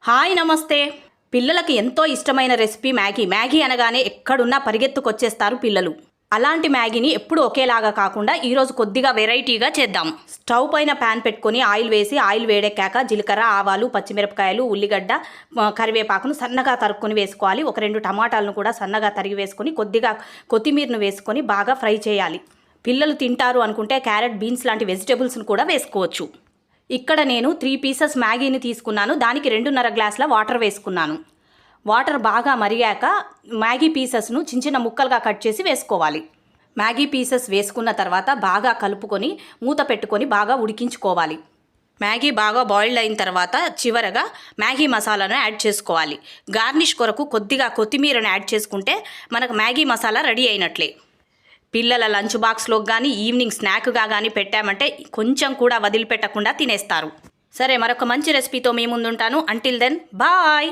Hi నమస్తే. పిల్లలకి ఎంతో ఇష్టమైన రెసిపీ మ్యాగీ అనగానే ఎక్కడున్నా పరిగెత్తుకొచ్చేస్తారు పిల్లలు. అలాంటి మ్యాగీని ఎప్పుడు ఒకేలాగా కాకుండా ఈరోజు కొద్దిగా వెరైటీగా చేద్దాం. స్టవ్ పైన ప్యాన్ పెట్టుకొని ఆయిల్ వేసి ఆయిల్ వేడెక్కాక జీలకర్ర, ఆవాలు, పచ్చిమిరపకాయలు, ఉల్లిగడ్డ, కరివేపాకును సన్నగా తరుక్కొని వేసుకోవాలి. ఒక 2 టమాటాలను కూడా సన్నగా తరిగి వేసుకొని కొద్దిగా కొత్తిమీరను వేసుకొని బాగా ఫ్రై చేయాలి. పిల్లలు తింటారు అనుకుంటే క్యారెట్, బీన్స్ లాంటి వెజిటేబుల్స్ను కూడా వేసుకోవచ్చు. ఇక్కడ నేను 3 పీసెస్ మ్యాగీని తీసుకున్నాను. దానికి 2.5 గ్లాసుల వాటర్ వేసుకున్నాను. వాటర్ బాగా మరిగాక మ్యాగీ పీసెస్ను చిన్న చిన్న ముక్కలుగా కట్ చేసి వేసుకోవాలి. మ్యాగీ పీసెస్ వేసుకున్న తర్వాత బాగా కలుపుకొని మూత పెట్టుకొని బాగా ఉడికించుకోవాలి. మ్యాగీ బాగా బాయిల్డ్ అయిన తర్వాత చివరగా మ్యాగీ మసాలాను యాడ్ చేసుకోవాలి. గార్నిష్ కొరకు కొద్దిగా కొత్తిమీరను యాడ్ చేసుకుంటే మనకు మ్యాగీ మసాలా రెడీ అయినట్లే. పిల్లల లంచ్ బాక్స్లోకి కానీ ఈవినింగ్ స్నాక్గా కానీ పెట్టామంటే కొంచెం కూడా వదిలిపెట్టకుండా తినేస్తారు. సరే, మరొక మంచి రెసిపీతో మీ ముందుంటాను. Until then bye.